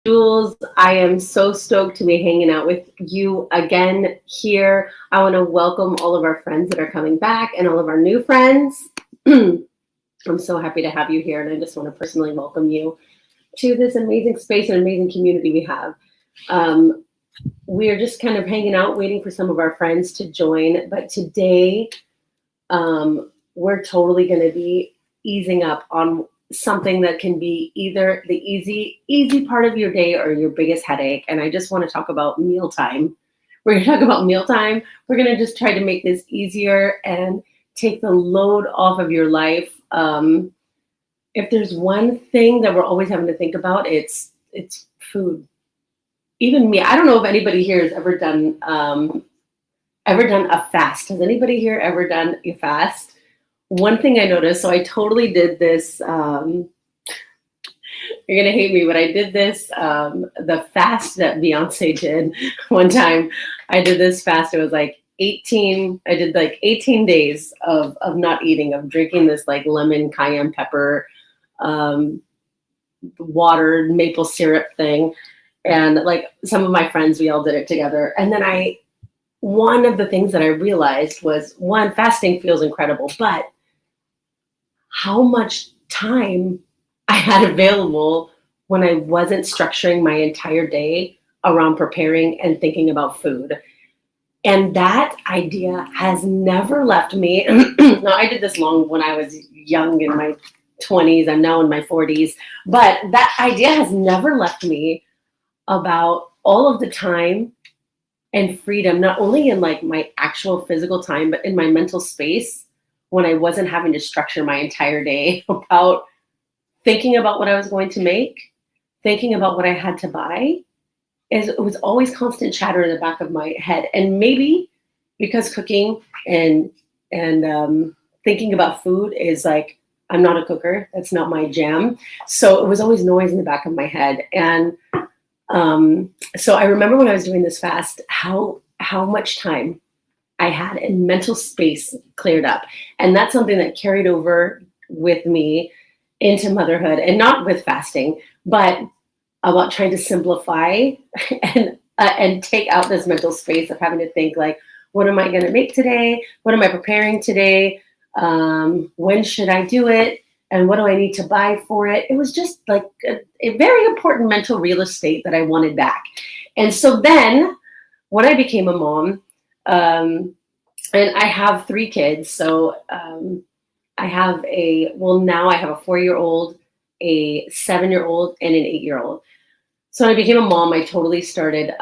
Jules. I am so stoked to be hanging out with you again here. I want to welcome all of our friends that are coming back and all of our new friends. I'm so happy to have you here, and I just want to personally welcome you to this amazing space and amazing community we have. Um, we are just kind of hanging out, waiting for some of our friends to join. But today, we're totally going to be easing up on something that can be either the easy part of your day or your biggest headache. And I just want to talk about mealtime. We're going to talk about mealtime. We're going to just try to make this easier and take the load off of your life. If there's one thing that we're always having to think about, it's food. Even me, I don't know if anybody here has ever done a fast. Has anybody here ever done a fast? One thing I noticed, so I totally did this. You're gonna hate me, but I did this. The fast that Beyonce did one time. I did this fast. It was like 18. I did like 18 days of not eating, of drinking this like lemon cayenne pepper, water maple syrup thing, and like some of my friends, we all did it together. And then one of the things that I realized was, one, fasting feels incredible, but how much time I had available when I wasn't structuring my entire day around preparing and thinking about food. And that idea has never left me. Now, I did this long when I was young in my 20s. I'm now in my 40s. But that idea has never left me about all of the time and freedom, not only in like my actual physical time, but in my mental space when I wasn't having to structure my entire day about thinking about what I was going to make, thinking about what I had to buy. It was always constant chatter in the back of my head. And maybe because cooking and thinking about food is like, I'm not a cooker. That's not my jam. So it was always noise in the back of my head. And so I remember when I was doing this fast, how much time I had and mental space cleared up. And that's something that carried over with me into motherhood, and not with fasting, but about trying to simplify and take out this mental space of having to think like, what am I going to make today? What am I preparing today? When should I do it? And what do I need to buy for it? It was just like a very important mental real estate that I wanted back. And so then when I became a mom, and I have 3 kids. So I have now I have a 4-year-old, a 7-year-old, and an 8-year-old. So when I became a mom, I totally started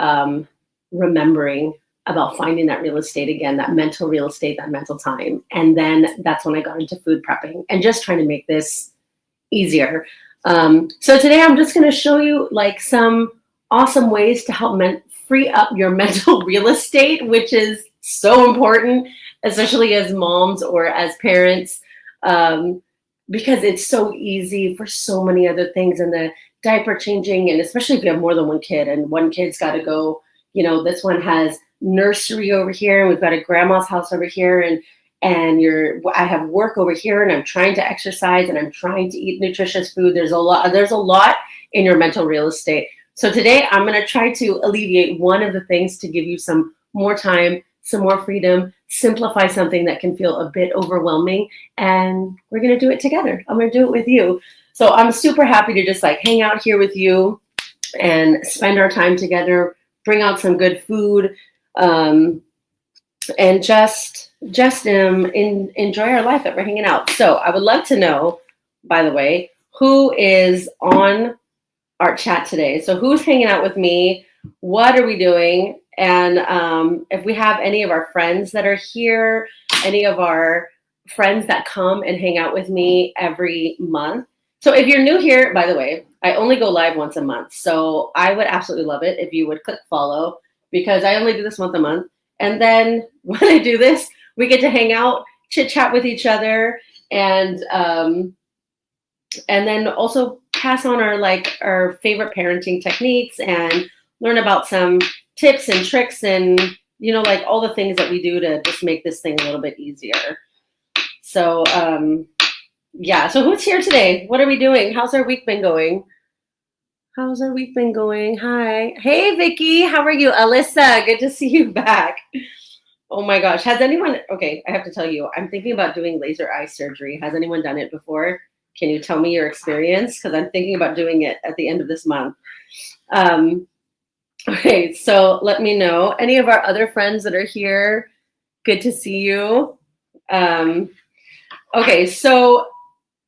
remembering about finding that real estate again, that mental real estate, that mental time. And then that's when I got into food prepping and just trying to make this easier. So today I'm just going to show you like some awesome ways to help free up your mental real estate, which is so important, especially as moms or as parents, because it's so easy for so many other things, and the diaper changing, and especially if you have more than one kid and one kid's got to go, this one has nursery over here, and we've got a grandma's house over here, and I have work over here, and I'm trying to exercise, and I'm trying to eat nutritious food. There's a lot in your mental real estate. So today I'm going to try to alleviate one of the things to give you some more time, some more freedom, simplify something that can feel a bit overwhelming, and we're going to do it together. I'm going to do it with you. So I'm super happy to just like hang out here with you and spend our time together, bring out some good food, and just enjoy our life that we're hanging out. So I would love to know, by the way, who is on our chat today. So who's hanging out with me? What are we doing? And if we have any of our friends that are here, any of our friends that come and hang out with me every month. So if you're new here, by the way, I only go live once a month. So I would absolutely love it if you would click follow, because I only do this once a month. And then when I do this, we get to hang out, chit chat with each other, and then also pass on our favorite parenting techniques and learn about some tips and tricks and like all the things that we do to just make this thing a little bit easier. So yeah, so who's here today? What are we doing? How's our week been going? How's our week been going? Hi. Hey, Vicky. How are you? Alyssa, good to see you back. Oh my gosh. Has anyone, okay, I have to tell you, I'm thinking about doing laser eye surgery. Has anyone done it before? Can you tell me your experience? Because I'm thinking about doing it at the end of this month. Um, okay, so let me know. Any of our other friends that are here, good to see you. Okay, so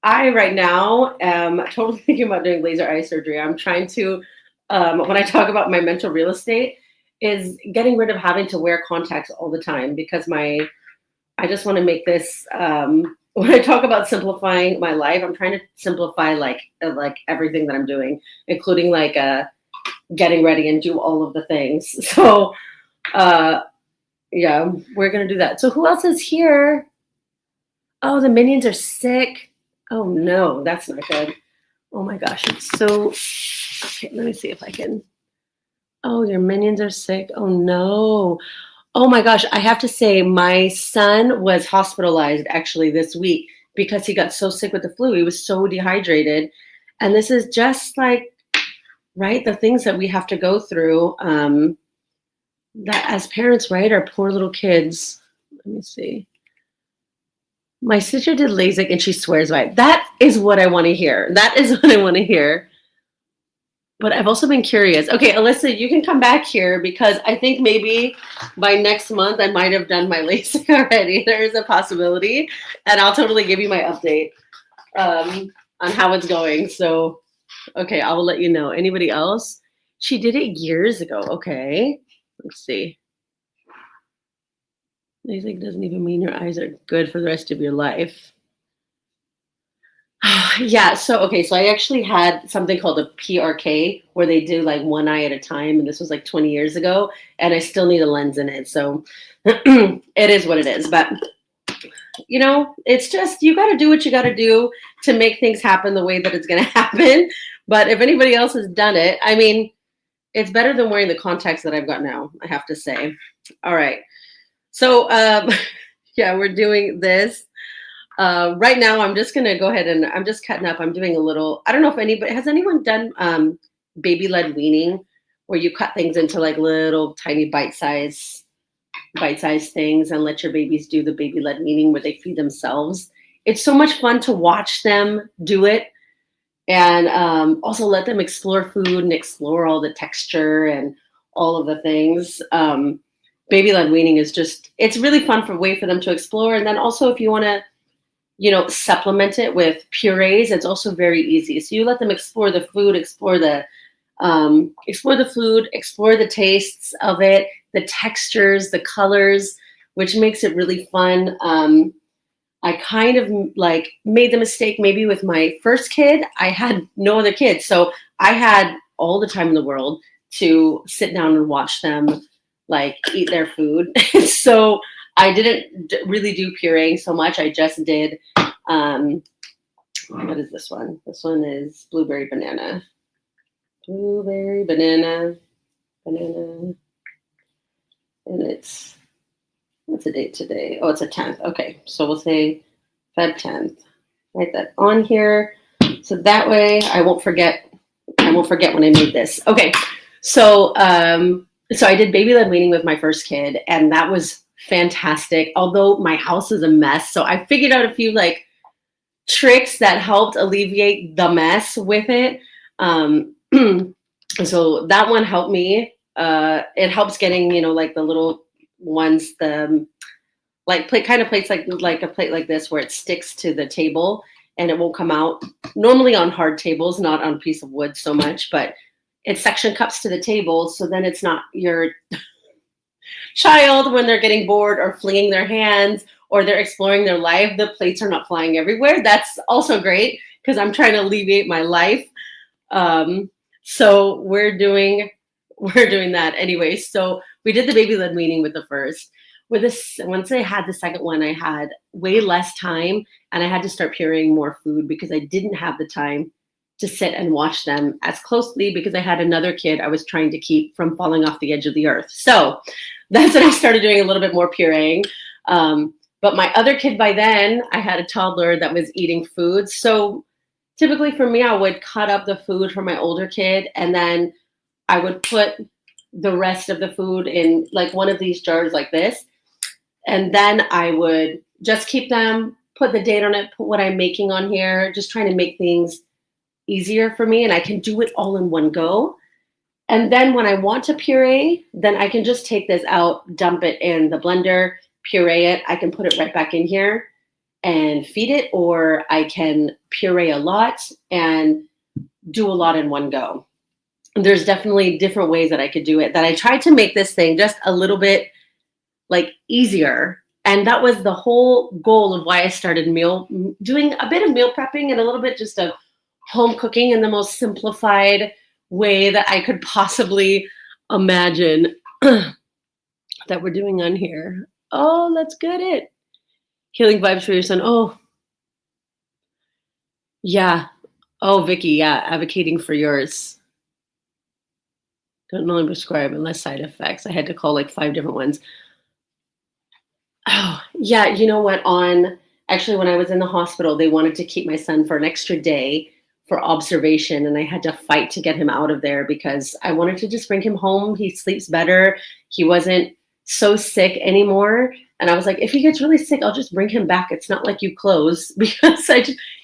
I right now am totally thinking about doing laser eye surgery. I'm trying to, when I talk about my mental real estate, is getting rid of having to wear contacts all the time because I just want to make this. When I talk about simplifying my life, I'm trying to simplify like everything that I'm doing, including like getting ready and do all of the things. So yeah, we're gonna do that. So who else is here? Oh, the minions are sick. Oh no, that's not good. Oh my gosh, it's so. Okay, let me see if I can. Oh, your minions are sick. Oh no. Oh my gosh, I have to say, my son was hospitalized actually this week because he got so sick with the flu. He was so dehydrated. And this is just like, right, the things that we have to go through that as parents, right, our poor little kids. Let me see. My sister did LASIK and she swears by it. That is what I want to hear. That is what I want to hear. But I've also been curious. Okay, Alyssa, you can come back here because I think maybe by next month I might have done my LASIK already. There is a possibility, and I'll totally give you my update on how it's going. So, okay, I will let you know. Anybody else? She did it years ago. Okay, let's see. LASIK doesn't even mean your eyes are good for the rest of your life. Yeah, so okay, so I actually had something called a PRK where they do like one eye at a time, and this was like 20 years ago, and I still need a lens in it. So it is what it is. But you know, it's just you got to do what you got to do to make things happen the way that it's going to happen. But if anybody else has done it, I mean, it's better than wearing the contacts that I've got now, I have to say. All right. So yeah, we're doing this. Right now, I'm just gonna go ahead and I'm just cutting up. I'm doing a little. I don't know if anybody has anyone done baby-led weaning, where you cut things into like little tiny bite-size things and let your babies do the baby-led weaning where they feed themselves. It's so much fun to watch them do it, and also let them explore food and explore all the texture and all of the things. Baby-led weaning is it's really fun way for them to explore, and then also if you want to supplement it with purees. It's also very easy. So you let them explore the food, explore the food, explore the tastes of it, the textures, the colors, which makes it really fun. I kind of like made the mistake maybe with my first kid. I had no other kids, so I had all the time in the world to sit down and watch them like eat their food. So I didn't really do pureeing so much. I just did, what is this one? This one is blueberry banana. Blueberry banana. And what's the date today? Oh, it's a 10th. Okay, so we'll say Feb 10th. Write that on here. So that way I won't forget when I made this. Okay, so so I did baby-led weaning with my first kid, and that was fantastic. Although my house is a mess, so I figured out a few like tricks that helped alleviate the mess with it. So that one helped me. It helps getting like the little ones, the like plates like a plate like this where it sticks to the table and it won't come out. Normally on hard tables, not on a piece of wood so much, but it suction cups to the table, so then it's not your child when they're getting bored or flinging their hands or they're exploring their life. The plates are not flying everywhere. That's also great because I'm trying to alleviate my life. So we're doing that anyway. So we did the baby-led weaning with the first. With this, once I had the second one, I had way less time and I had to start pureeing more food because I didn't have the time to sit and watch them as closely because I had another kid I was trying to keep from falling off the edge of the earth. So that's when I started doing a little bit more pureeing. But my other kid by then, I had a toddler that was eating food. So typically for me, I would cut up the food for my older kid, and then I would put the rest of the food in like one of these jars like this. And then I would just keep them, put the date on it, put what I'm making on here, just trying to make things easier for me. And I can do it all in one go. And then when I want to puree, then I can just take this out, dump it in the blender, puree it. I can put it right back in here and feed it, or I can puree a lot and do a lot in one go. There's definitely different ways that I could do it, that I tried to make this thing just a little bit like easier. And that was the whole goal of why I started doing a bit of meal prepping and a little bit just of home cooking in the most simplified way that I could possibly imagine that we're doing on here. Oh, let's get it. Healing vibes for your son. Oh, yeah. Oh, Vicky, yeah, advocating for yours. Don't normally prescribe unless side effects. I had to call like 5 different ones. Oh, yeah. You know what? Actually, when I was in the hospital, they wanted to keep my son for an extra day for observation. And I had to fight to get him out of there because I wanted to just bring him home. He sleeps better. He wasn't so sick anymore. And I was like, if he gets really sick, I'll just bring him back. It's not like you close, because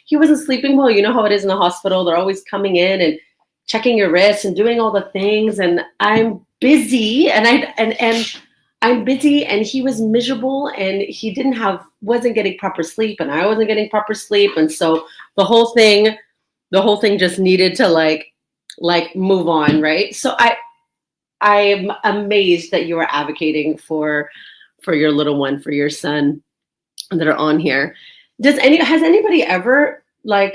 he wasn't sleeping well. You know how it is in the hospital. They're always coming in and checking your wrists and doing all the things. And I'm busy and I'm busy, and he was miserable, and he wasn't getting proper sleep, and I wasn't getting proper sleep. And so the whole thing just needed to like move on. Right. So I am amazed that you are advocating for your little one, for your son that are on here. Has anybody ever like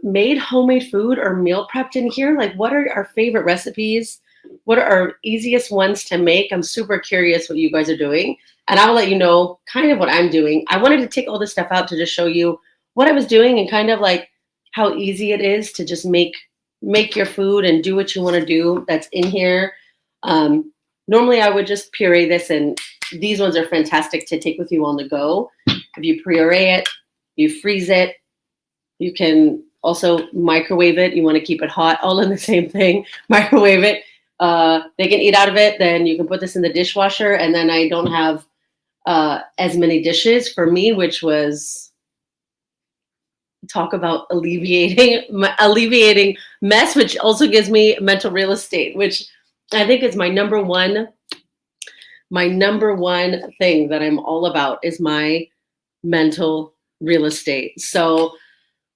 made homemade food or meal prepped in here? Like, what are our favorite recipes? What are our easiest ones to make? I'm super curious what you guys are doing. And I will let you know kind of what I'm doing. I wanted to take all this stuff out to just show you what I was doing and kind of like how easy it is to just make your food and do what you want to do that's in here. Normally I would just puree this, and these ones are fantastic to take with you on the go. If you puree it, you freeze it, you can also microwave it. You want to keep it hot, all in the same thing. Microwave it. They can eat out of it. Then you can put this in the dishwasher, and then I don't have as many dishes for me, which was, talk about alleviating mess, which also gives me mental real estate, which I think is my number one thing that I'm all about, is my mental real estate. So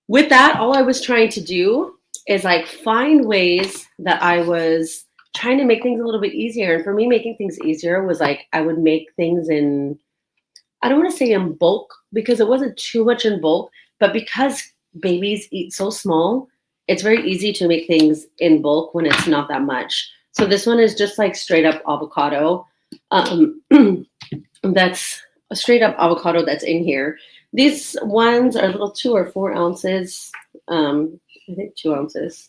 with that, all I was trying to do is like find ways that I was trying to make things a little bit easier. And for me, making things easier was like, I would make things in, I don't want to say in bulk, because it wasn't too much in bulk, but because babies eat so small, it's very easy to make things in bulk when it's not that much. So this one is just like straight up avocado. That's a straight up avocado that's in here. These ones are little 2 or 4 ounces. I think 2 ounces.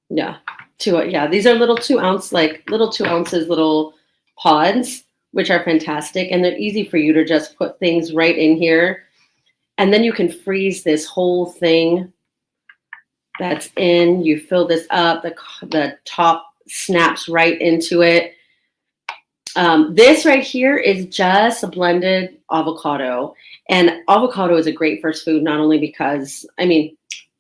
Yeah, 2. Yeah, these are little 2 ounces, little pods, which are fantastic. And they're easy for you to just put things right in here. And then you can freeze this whole thing that's in. You fill this up, the top snaps right into it. This right here is just a blended avocado. And avocado is a great first food, not only because,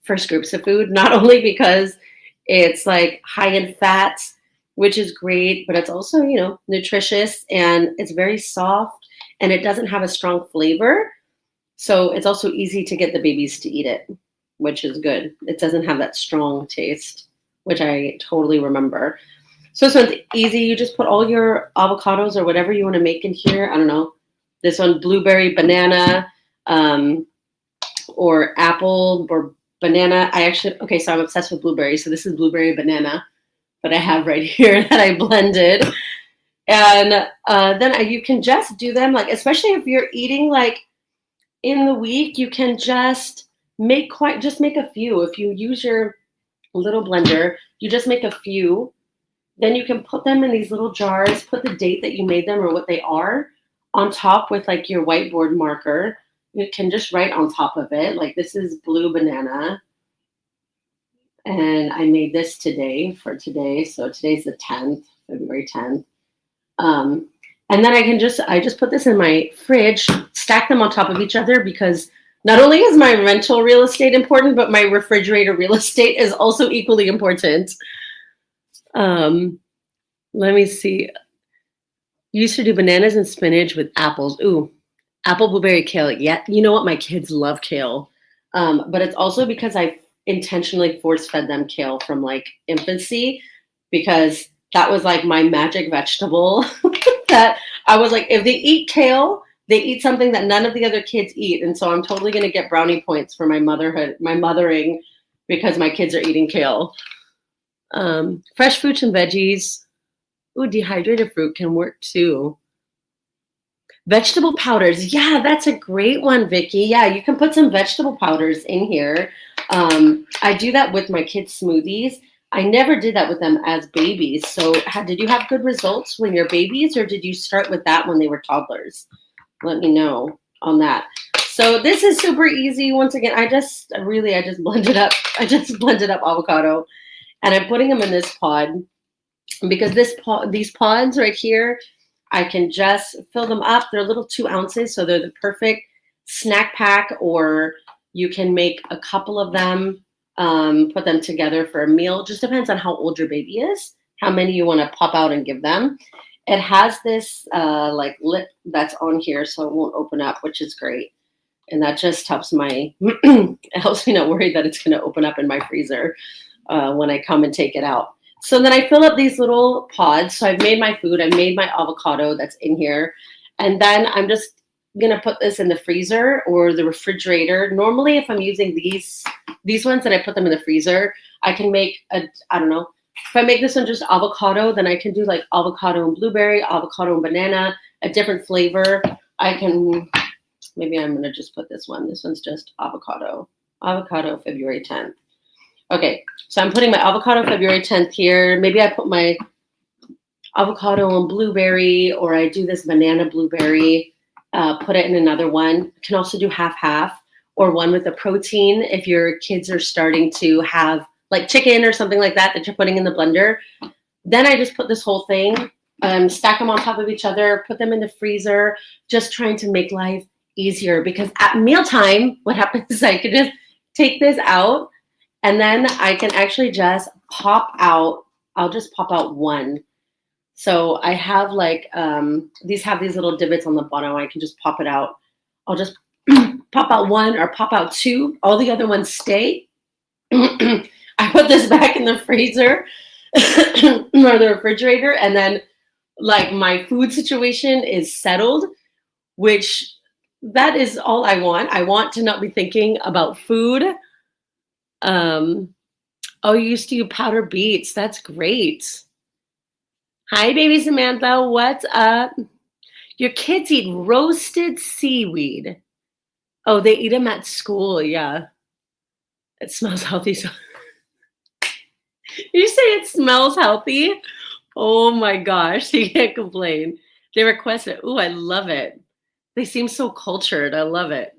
first groups of food, not only because it's like high in fats, which is great, but it's also, nutritious, and it's very soft, and it doesn't have a strong flavor. So it's also easy to get the babies to eat it, which is good. It doesn't have that strong taste, which I totally remember. So this one's easy. You just put all your avocados or whatever you want to make in here. I don't know. This one, blueberry, banana, or apple or banana. So I'm obsessed with blueberry. So this is blueberry banana that I have right here that I blended. And then you can just do them, like, especially if you're eating like in the week, you can just make a few. If you use your little blender, you just make a few. Then you can put them in these little jars, put the date that you made them or what they are on top with like your whiteboard marker. you can just write on top of it. Like this is blue banana. And I made this today for today. So today's the 10th, February 10th. And then I just put this in my fridge, stack them on top of each other because not only is my rental real estate important, but my refrigerator real estate is also equally important. Let me see. Used to do bananas and spinach with apples. Ooh, apple, blueberry, kale. Yeah, you know what? My kids love kale. But it's also because I intentionally force fed them kale from like infancy because that was like my magic vegetable that I was like, if they eat kale, they eat something that none of the other kids eat. And so I'm totally going to get brownie points for my mothering because my kids are eating kale. Fresh fruits and veggies. Ooh, dehydrated fruit can work too. Vegetable powders. Yeah, that's a great one, Vicky. Yeah, you can put some vegetable powders in here. I do that with my kids' smoothies. I never did that with them as babies. So did you have good results when you're babies, or did you start with that when they were toddlers? Let me know on that. So this is super easy. Once again, I just blended up. I just blended up avocado, and I'm putting them in this pod because these pods right here, I can just fill them up. They're little 2 ounces, so they're the perfect snack pack, or you can make a couple of them, put them together for a meal. Just depends on how old your baby is, how many you want to pop out and give them. It has this like lip that's on here, so it won't open up, which is great. And that just helps it helps me not worry that it's going to open up in my freezer when I come and take it out. So then I fill up these little pods. So I've made my food. I made my avocado that's in here. And then I'm just going to put this in the freezer or the refrigerator. Normally, if I'm using these ones that I put them in the freezer, I can make I don't know. If I make this one just avocado, then I can do like avocado and blueberry, avocado and banana, a different flavor. Maybe I'm going to just put this one. This one's just avocado February 10th. Okay, so I'm putting my avocado February 10th here. Maybe I put my avocado and blueberry, or I do this banana blueberry, put it in another one. You can also do half, or one with a protein if your kids are starting to have like chicken or something like that you're putting in the blender. Then I just put this whole thing, stack them on top of each other, put them in the freezer, just trying to make life easier. Because at mealtime, what happens is I could just take this out, and then I can actually just pop out. I'll just pop out one. So I have like, these have these little divots on the bottom. I can just pop it out. I'll just pop out one or pop out two. All the other ones stay. I put this back in the freezer or the refrigerator. And then like my food situation is settled, which that is all I want. I want to not be thinking about food. Oh, you used to use powder beets. That's great. Hi, baby Samantha. What's up? Your kids eat roasted seaweed. Oh, they eat them at school. Yeah. It smells healthy. So you say it smells healthy? Oh my gosh. You can't complain. They request it. Ooh, I love it. They seem so cultured. I love it.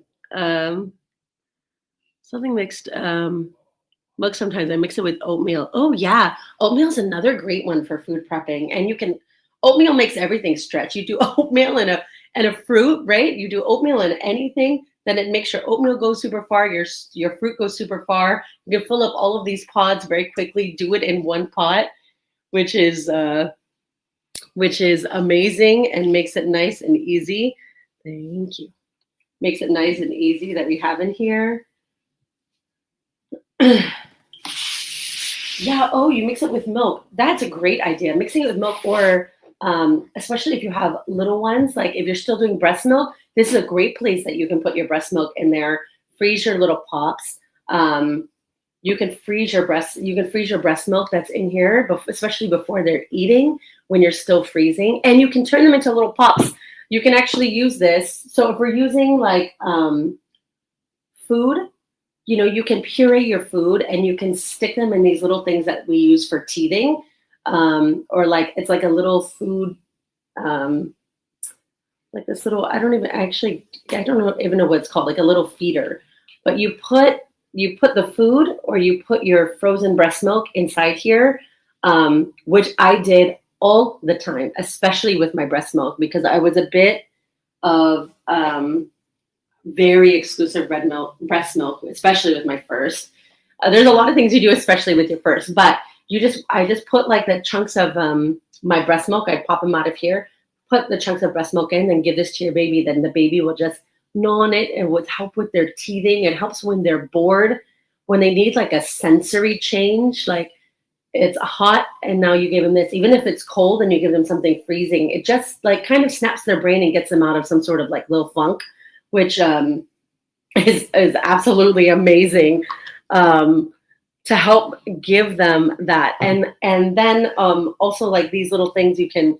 Something mixed. Milk sometimes. I mix it with oatmeal. Oh yeah, oatmeal is another great one for food prepping. And oatmeal makes everything stretch. You do oatmeal and a fruit, right? You do oatmeal and anything, then it makes your oatmeal go super far. Your fruit goes super far. You can fill up all of these pods very quickly. Do it in one pot, which is amazing and makes it nice and easy. Thank you. Makes it nice and easy that we have in here. Yeah, oh, you mix it with milk. That's a great idea. Mixing it with milk, or especially if you have little ones, like if you're still doing breast milk, this is a great place that you can put your breast milk in there. Freeze your little pops. You can freeze your breast milk that's in here, especially before they're eating, when you're still freezing. And you can turn them into little pops. You can actually use this. So if we're using like food, you can puree your food and you can stick them in these little things that we use for teething, or like it's like a little food. like this little, I don't even know what it's called, like a little feeder. But you put the food or you put your frozen breast milk inside here, which I did all the time, especially with my breast milk, because I was a bit of very exclusive breast milk, especially with my first. There's a lot of things you do, especially with your first, but I just put like the chunks of my breast milk. I'd pop them out of here, put the chunks of breast milk in, and give this to your baby. Then the baby will just gnaw on it. It would help with their teething. It helps when they're bored, when they need like a sensory change, like it's hot and now you give them this, even if it's cold and you give them something freezing, it just like kind of snaps their brain and gets them out of some sort of like little funk, which is absolutely amazing, to help give them that. And then also like these little things you can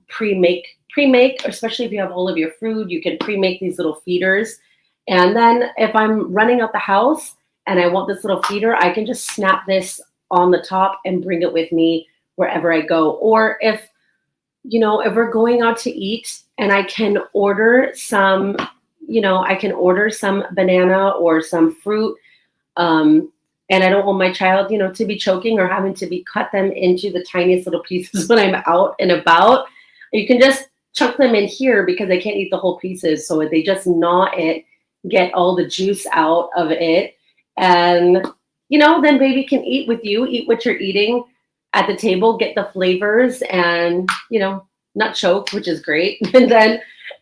pre-make, especially if you have all of your food, you can pre-make these little feeders. And then if I'm running out the house and I want this little feeder, I can just snap this on the top and bring it with me wherever I go. Or if we're going out to eat and I can order some, banana or some fruit, and I don't want my child, to be choking or having to be cut them into the tiniest little pieces when I'm out and about. You can just chunk them in here because they can't eat the whole pieces. So they just gnaw it, get all the juice out of it. And, then baby can eat with you, eat what you're eating at the table, get the flavors and, not choke, which is great.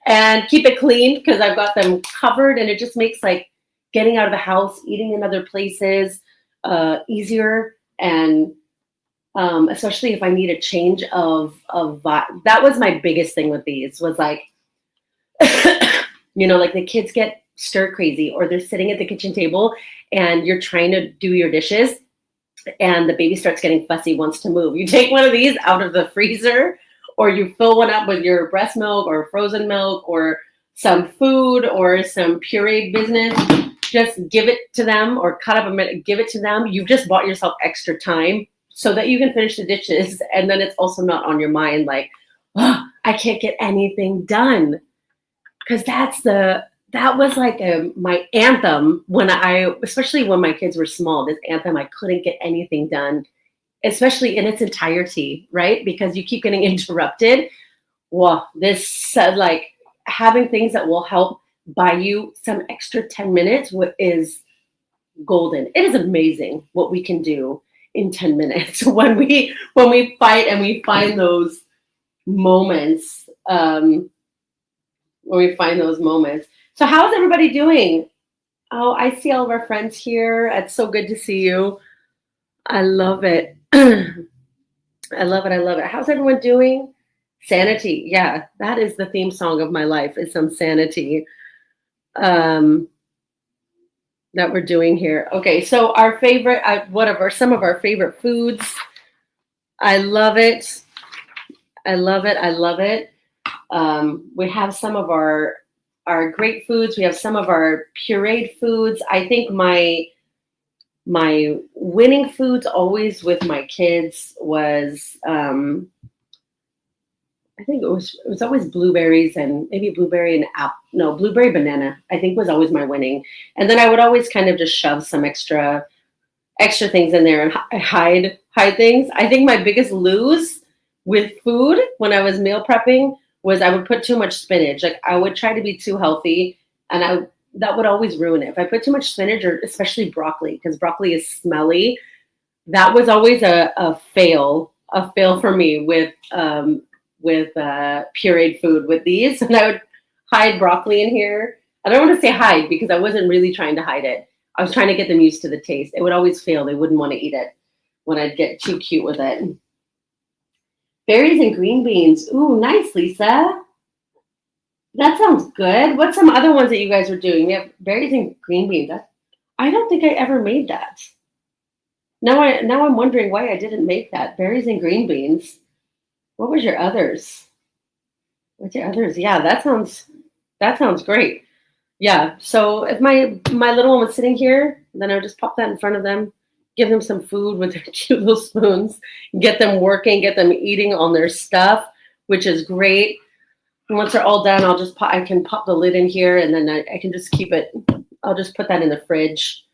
and keep it clean because I've got them covered, and it just makes like getting out of the house, eating in other places easier. And especially if I need a change of vibe. That was my biggest thing with these was like, like the kids get stir crazy or they're sitting at the kitchen table and you're trying to do your dishes and the baby starts getting fussy, wants to move. You take one of these out of the freezer or you fill one up with your breast milk or frozen milk or some food or some pureed business. Just give it to them or cut up a minute, give it to them. You've just bought yourself extra time so that you can finish the dishes. And then it's also not on your mind like, oh, I can't get anything done. Because that was like my anthem especially when my kids were small, this anthem, I couldn't get anything done, especially in its entirety, right? Because you keep getting interrupted. Well, this like having things that will help buy you some extra 10 minutes is golden. It is amazing what we can do in 10 minutes when we fight and we find those moments. So how's everybody doing? Oh, I see all of our friends here. It's so good to see you. I love it. I love it. How's everyone doing? Sanity. Yeah, that is the theme song of my life, is some sanity that we're doing here. Okay, so our favorite, some of our favorite foods. I love it. We have some of our great foods. We have some of our pureed foods. I think my winning foods always with my kids was I think it was always blueberries and maybe blueberry and blueberry banana, I think was always my winning. And then I would always kind of just shove some extra things in there and hide things. I think my biggest lose with food when I was meal prepping was I would put too much spinach. Like I would try to be too healthy and that would always ruin it. If I put too much spinach or especially broccoli, because broccoli is smelly, that was always a fail for me with pureed food with these. And I would hide broccoli in here. I don't want to say hide because I wasn't really trying to hide it. I was trying to get them used to the taste. It would always fail. They wouldn't want to eat it when I'd get too cute with it. Berries and green beans. Ooh, nice, Lisa. That sounds good. What's some other ones that you guys are doing? We have berries and green beans. I don't think I ever made that. Now I'm wondering why I didn't make that. Berries and green beans. What was your others? Yeah, that sounds great. Yeah. So if my little one was sitting here, then I would just pop that in front of them, give them some food with their cute little spoons, get them working, get them eating on their stuff, which is great. And once they're all done, I can pop the lid in here, and then I can just keep it. I'll just put that in the fridge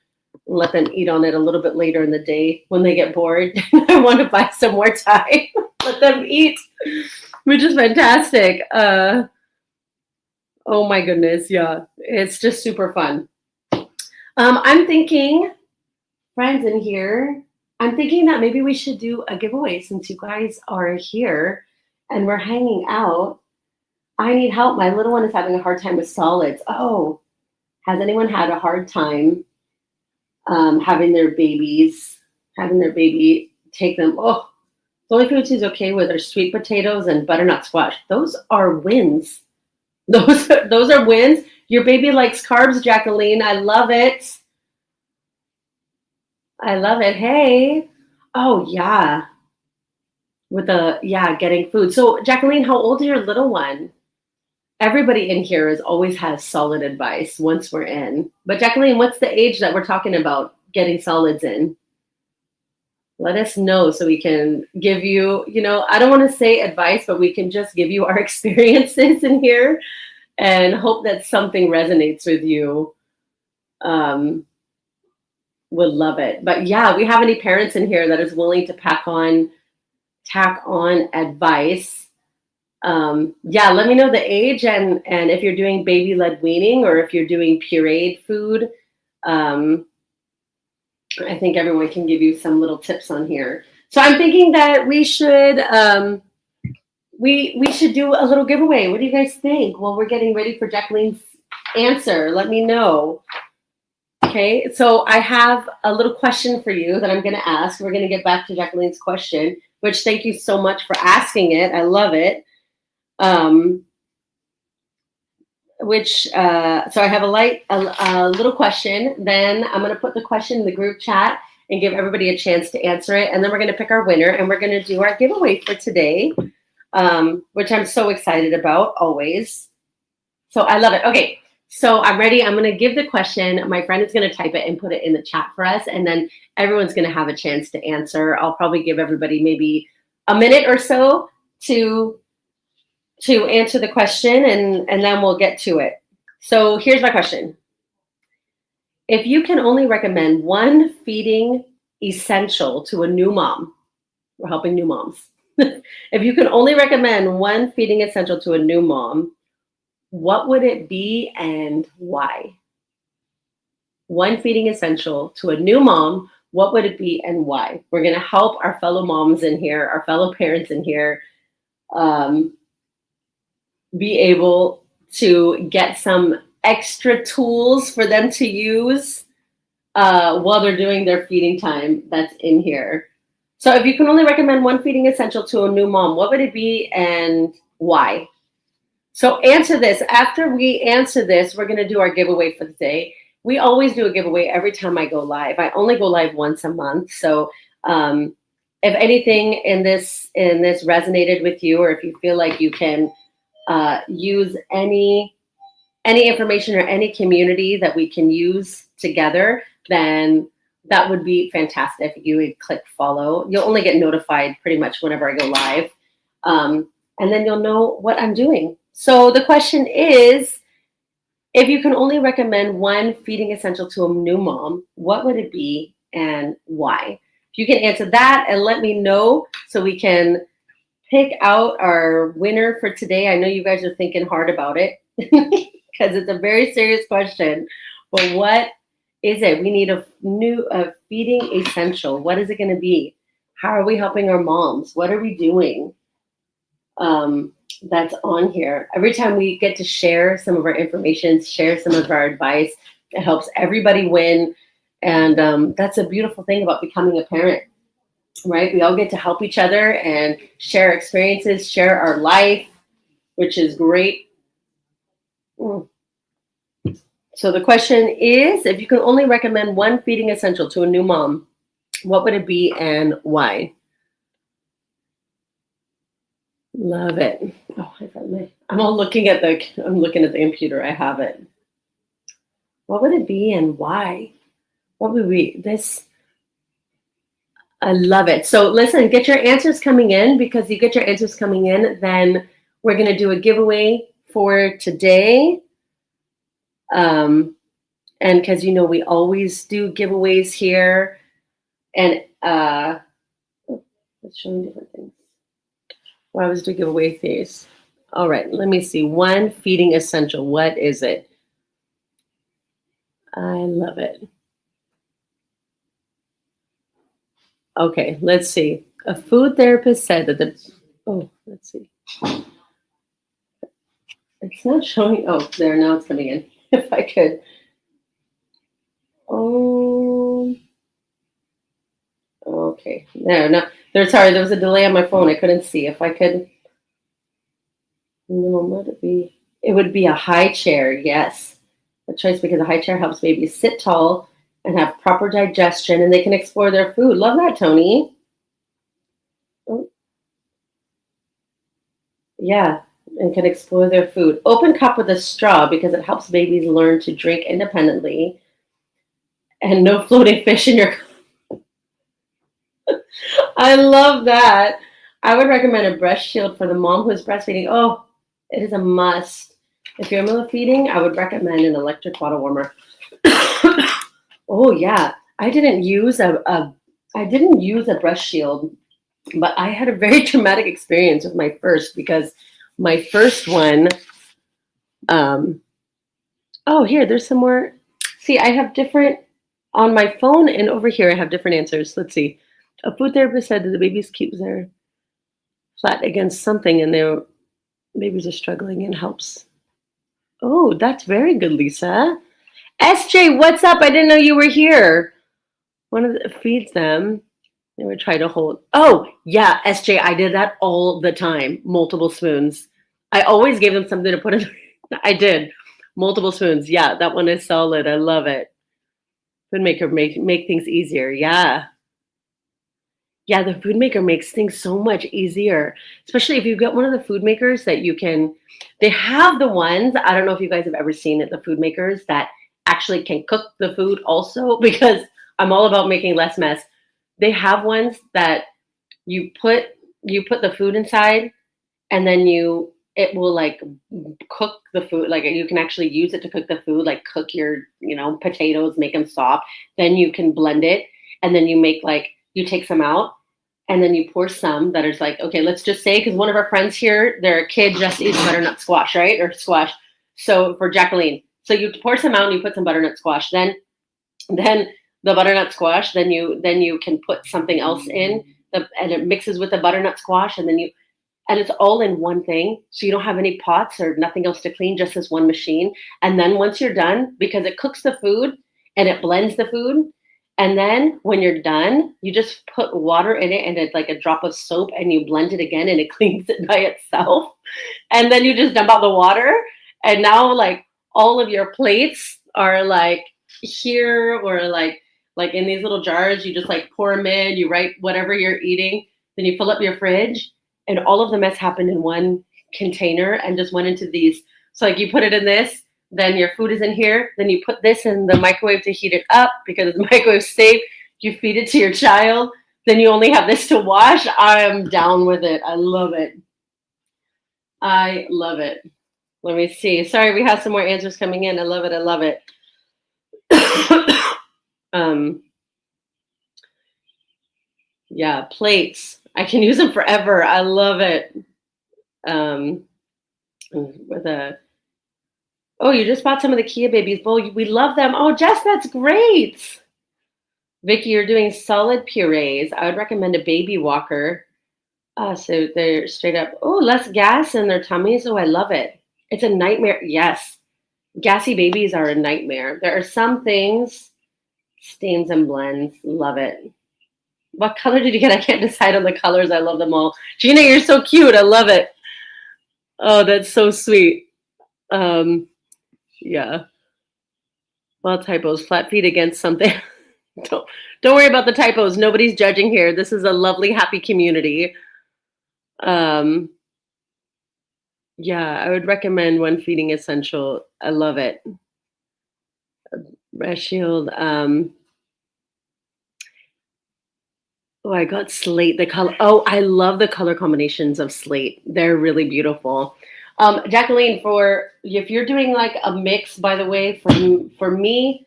and let them eat on it a little bit later in the day when they get bored. I want to buy some more time, let them eat, which is fantastic. Oh my goodness, yeah, it's just super fun. I'm thinking, friends in here, I'm thinking that maybe we should do a giveaway since you guys are here and we're hanging out. I need help. My little one is having a hard time with solids. Oh, has anyone had a hard time having their baby take them? Oh, the only foods he's okay with are sweet potatoes and butternut squash. Those are wins. Those are wins. Your baby likes carbs, Jacqueline. I love it. I love it. Hey. Oh, yeah. Getting food. So, Jacqueline, how old is your little one? Everybody in here always has solid advice once we're in. But, Jacqueline, what's the age that we're talking about getting solids in? Let us know so we can give you, I don't want to say advice, but we can just give you our experiences in here and hope that something resonates with you. Would love it. But yeah, we have any parents in here that is willing to tack on advice. Let me know the age and if you're doing baby-led weaning or if you're doing pureed food. I think everyone can give you some little tips on here. So I'm thinking that we should we should do a little giveaway. What do you guys think? Well, we're getting ready for Jacqueline's answer. Let me know. Okay, so I have a little question for you that I'm going to ask. We're going to get back to Jacqueline's question, which thank you so much for asking it. I love it. So I have a little question. Then I'm going to put the question in the group chat and give everybody a chance to answer it. And then we're going to pick our winner and we're going to do our giveaway for today, which I'm so excited about always. So I love it. Okay, so I'm ready. I'm going to give the question. My friend is going to type it and put it in the chat for us. And then everyone's going to have a chance to answer. I'll probably give everybody maybe a minute or so to answer the question, and then we'll get to it. So here's my question. If you can only recommend one feeding essential to a new mom, we're helping new moms. If you can only recommend one feeding essential to a new mom, what would it be and why? One feeding essential to a new mom, what would it be and why? We're going to help our fellow moms in here, our fellow parents in here, be able to get some extra tools for them to use while they're doing their feeding time that's in here. So if you can only recommend one feeding essential to a new mom, what would it be and why? So answer this. After we answer this, we're going to do our giveaway for the day. We always do a giveaway every time I go live. I only go live once a month. So if anything in this resonated with you, or if you feel like you can use any information or any community that we can use together, then that would be fantastic. You would click follow. You'll only get notified pretty much whenever I go live. And then you'll know what I'm doing. So the question is, if you can only recommend one feeding essential to a new mom, what would it be and why? If you can answer that and let me know so we can pick out our winner for today. I know you guys are thinking hard about it because it's a very serious question. But what is it? We need a feeding essential. What is it going to be? How are we helping our moms? What are we doing? That's on here. Every time we get to share some of our information, share some of our advice, it helps everybody win. And that's a beautiful thing about becoming a parent, right? We all get to help each other and share experiences, share our life, which is great. So the question is, if you can only recommend one feeding essential to a new mom, what would it be and why? Love it. Oh, I'm looking at the computer. I have it. What would it be and why? What would be this? I love it. So listen, get your answers coming in, because you get your answers coming in, then We're going to do a giveaway for today. And because, we always do giveaways here. And it's showing different things. Well, I always do giveaway things. All right, let me see. One feeding essential. What is it? I love it. Okay, let's see. A food therapist said that let's see. It's not showing. Oh, there, now it's coming in. If I could. Oh, okay. No. Sorry, there was a delay on my phone. I couldn't see. If I could. No, what would it be? It would be a high chair, yes. A choice because a high chair helps babies sit tall and have proper digestion, and they can explore their food. Love that, Tony. Oh, yeah, and can explore their food. Open cup with a straw because it helps babies learn to drink independently. And no floating fish in your cup. I love that. I would recommend a breast shield for the mom who is breastfeeding. Oh, it is a must. If you're milk feeding, I would recommend an electric bottle warmer. Oh yeah, I didn't use a breast shield, but I had a very traumatic experience with my first because my first one. Oh, here, there's some more. See, I have different on my phone and over here. I have different answers. Let's see. A food therapist said that the babies keep their flat against something, and their babies are struggling and helps. Oh, that's very good, Lisa. SJ, what's up? I didn't know you were here. One of the feeds them. They would try to hold. Oh, yeah, SJ, I did that all the time. Multiple spoons. I always gave them something to put in. I did. Multiple spoons. Yeah, that one is solid. I love it. Food maker make things easier. Yeah. Yeah, the food maker makes things so much easier, especially if you get one of the food makers that you can. They have the ones, I don't know if you guys have ever seen it, the food makers that actually can cook the food also, because I'm all about making less mess. They have ones that you put the food inside, and then it will like cook the food. Like you can actually use it to cook the food, like cook your potatoes, make them soft. Then you can blend it, and then you take some out, and then you pour some that is like, okay, let's just say, because one of our friends here, their kid just eats butternut squash, right? Or squash. So for Jacqueline, so you pour some out and you put some butternut squash. Then the butternut squash, then you can put something else in, and it mixes with the butternut squash, and it's all in one thing. So you don't have any pots or nothing else to clean, just this one machine. And then once you're done, because it cooks the food and it blends the food, and then when you're done, you just put water in it and it's like a drop of soap, and you blend it again and it cleans it by itself. And then you just dump out the water. And now like all of your plates are like here, or like in these little jars. You just like pour them in, you write whatever you're eating, then you fill up your fridge, and all of the mess happened in one container and just went into these. So like you put it in this, then your food is in here, then you put this in the microwave to heat it up because it's microwave safe. You feed it to your child, then you only have this to wash. I am down with it. I love it. I love it. Let me see. Sorry, we have some more answers coming in. I love it. I love it. Yeah, plates. I can use them forever. I love it. You just bought some of the Kia Babies bowl. We love them. Oh, Jess, that's great. Vicky, you're doing solid purees. I would recommend a baby walker. So they're straight up. Oh, less gas in their tummies. Oh, I love it. It's a nightmare. Yes. Gassy babies are a nightmare. There are some things, stains and blends. Love it. What color did you get? I can't decide on the colors. I love them all. Gina, you're so cute. I love it. Oh, that's so sweet. Yeah. Well, typos. Flat feet against something. Don't worry about the typos. Nobody's judging here. This is a lovely, happy community. Yeah, I would recommend one feeding essential. I love it. Breast shield. Oh, I got slate. The color. Oh, I love the color combinations of slate. They're really beautiful. Jacqueline, for if you're doing like a mix, by the way, for me,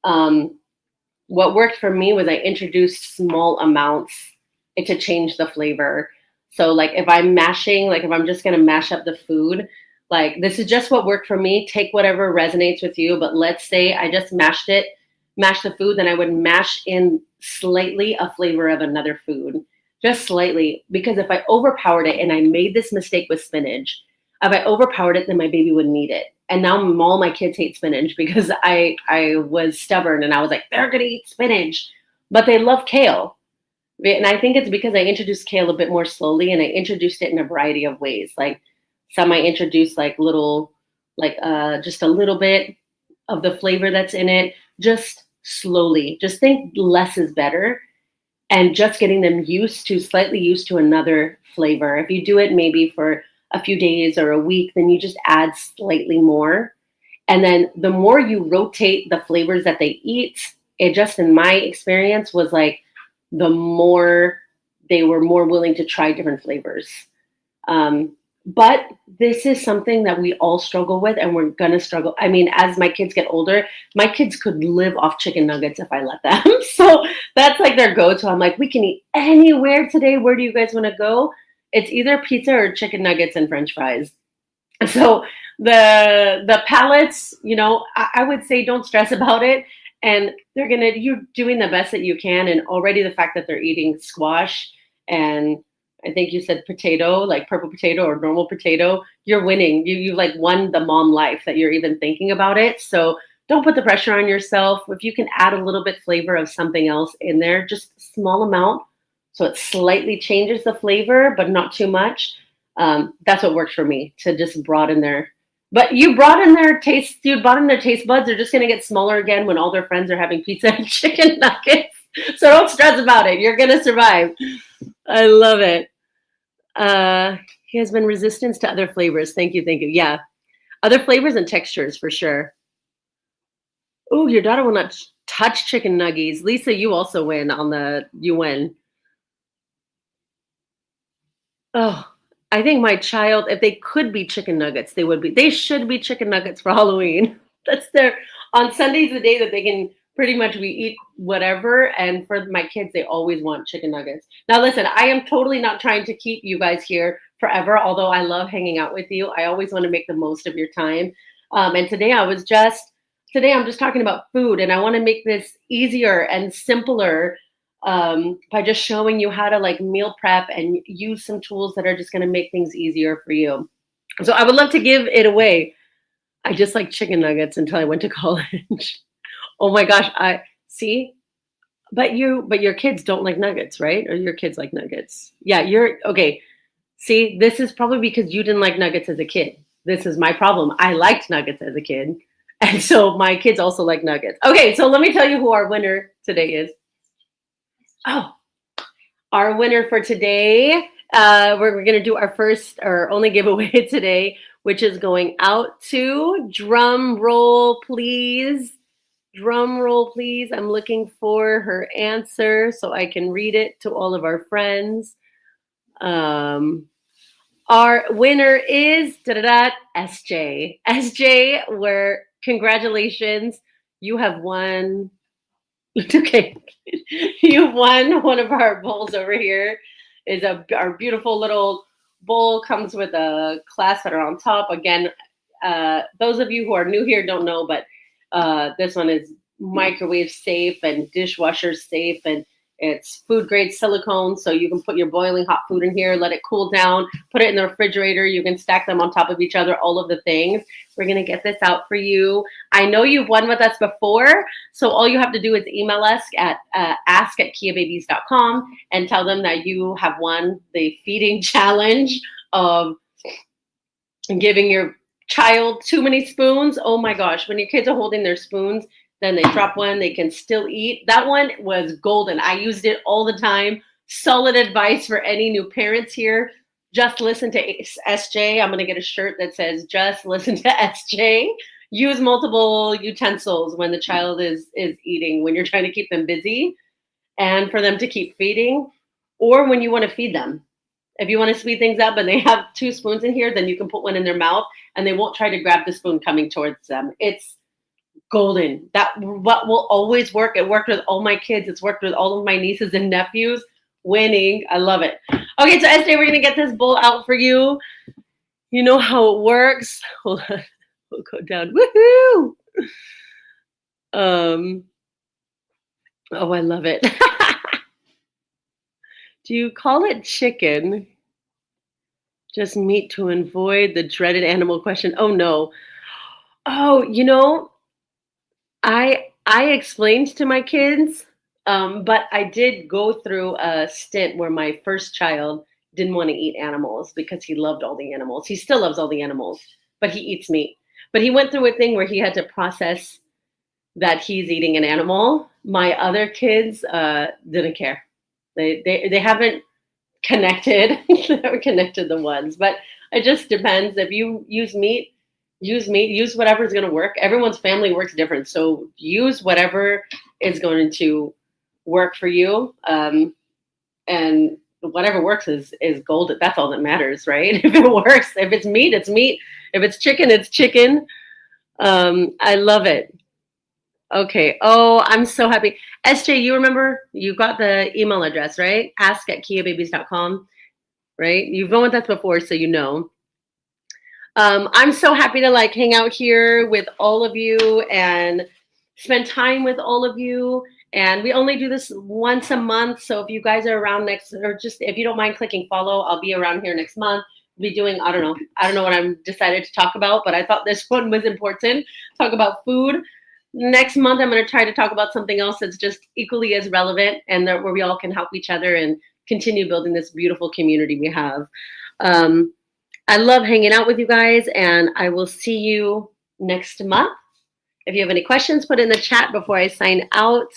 um, what worked for me was I introduced small amounts to change the flavor. So like if I'm mashing, like if I'm just gonna mash up the food, like this is just what worked for me. Take whatever resonates with you. But let's say I just mashed the food, then I would mash in slightly a flavor of another food. Just slightly. Because if I overpowered it, and I made this mistake with spinach, if I overpowered it, then my baby wouldn't eat it. And now all my kids hate spinach because I was stubborn and I was like, they're gonna eat spinach, but they love kale. And I think it's because I introduced kale a bit more slowly, and I introduced it in a variety of ways. Like some I introduced like little, like just a little bit of the flavor that's in it, just slowly. Just think less is better, and just getting them slightly used to another flavor. If you do it maybe for a few days or a week, then you just add slightly more. And then the more you rotate the flavors that they eat, it just in my experience was like the more they were more willing to try different flavors. But this is something that we all struggle with, and we're gonna struggle. I mean, as my kids get older, my kids could live off chicken nuggets if I let them. So that's like their go-to. I'm like, we can eat anywhere today. Where do you guys want to go? It's either pizza or chicken nuggets and French fries. So the palates, I would say don't stress about it. And you're doing the best that you can. And already the fact that they're eating squash, and I think you said potato, like purple potato or normal potato, you're winning. You like won the mom life that you're even thinking about it. So don't put the pressure on yourself. If you can add a little bit flavor of something else in there, just a small amount, so it slightly changes the flavor, but not too much. That's what works for me, to just broaden their. But you broaden their taste. You broaden their taste buds. They're just gonna get smaller again when all their friends are having pizza and chicken nuggets. So don't stress about it. You're gonna survive. I love it. He has been resistant to other flavors. Thank you. Yeah, other flavors and textures for sure. Oh, your daughter will not touch chicken nuggies. Lisa, you also win on the. You win. Oh, I think my child, if they could be chicken nuggets, they would be. They should be chicken nuggets for Halloween. That's their on Sunday's the day that they can pretty much we eat whatever. And for my kids, they always want chicken nuggets. Now, listen, I am totally not trying to keep you guys here forever. Although I love hanging out with you, I always want to make the most of your time. And today I'm just talking about food, and I want to make this easier and simpler by just showing you how to like meal prep and use some tools that are just going to make things easier for you. So I would love to give it away. I just like chicken nuggets until I went to college. Oh my gosh, I see. But your kids don't like nuggets, right? Or your kids like nuggets? Yeah, you're okay. See, this is probably because you didn't like nuggets as a kid. This is my problem. I liked nuggets as a kid. And so my kids also like nuggets. Okay, so let me tell you who our winner today is. Oh, our winner for today, we're going to do our first or only giveaway today, which is going out to, drum roll, please. Drum roll, please. I'm looking for her answer so I can read it to all of our friends. Our winner is SJ. SJ, where congratulations, you have won. Okay, you won one of our bowls over here. Our beautiful little bowl comes with a clasp that are on top. Again, those of you who are new here don't know, but this one is microwave safe and dishwasher safe, and it's food grade silicone, so you can put your boiling hot food in here, let it cool down, put it in the refrigerator. You can stack them on top of each other, all of the things. We're going to get this out for you. I know you've won with us before, so all you have to do is email us at ask@kiababies.com and tell them that you have won the feeding challenge of giving your child too many spoons. Oh my gosh, when your kids are holding their spoons, then they drop one, they can still eat. That one was golden. I used it all the time. Solid advice for any new parents here. Just listen to SJ. I'm going to get a shirt that says, just listen to SJ. Use multiple utensils when the child is eating, when you're trying to keep them busy and for them to keep feeding. or when you want to feed them. If you want to speed things up and they have 2 spoons in here, then you can put one in their mouth and they won't try to grab the spoon coming towards them. It's golden. That what will always work. It worked with all my kids. It's worked with all of my nieces and nephews. Winning. I love it. Okay, so Estee, we're gonna get this bowl out for you. You know how it works. Hold on. We'll go down. Woohoo! Oh, I love it. Do you call it chicken? Just meat to avoid the dreaded animal question. Oh no. Oh, I explained to my kids, but I did go through a stint where my first child didn't want to eat animals because he loved all the animals. He still loves all the animals, but he eats meat. But he went through a thing where he had to process that he's eating an animal. My other kids didn't care. They haven't connected. They haven't connected the ones, but it just depends. If you use meat, use whatever's going to work. Everyone's family works different, so use whatever is going to work for you. And whatever works is gold. That's all that matters, right? If it works, if it's meat, it's meat. If it's chicken, it's chicken. I love it. Okay. Oh, I'm so happy. SJ, you remember you got the email address, right? ask@kiababies.com, right? You've gone with us before, so you know. I'm so happy to like hang out here with all of you and spend time with all of you. And we only do this once a month. So if you guys are around next, or just if you don't mind clicking follow, I'll be around here next month. We'll be doing, I don't know what I'm decided to talk about, but I thought this one was important. Talk about food. Next month, I'm going to try to talk about something else that's just equally as relevant and that where we all can help each other and continue building this beautiful community we have. I love hanging out with you guys, and I will see you next month. If you have any questions, put in the chat before I sign out.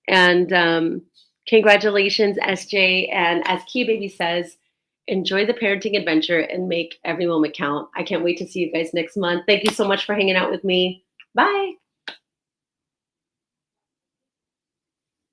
And congratulations, SJ. And as Kia Baby says, enjoy the parenting adventure and make every moment count. I can't wait to see you guys next month. Thank you so much for hanging out with me. Bye.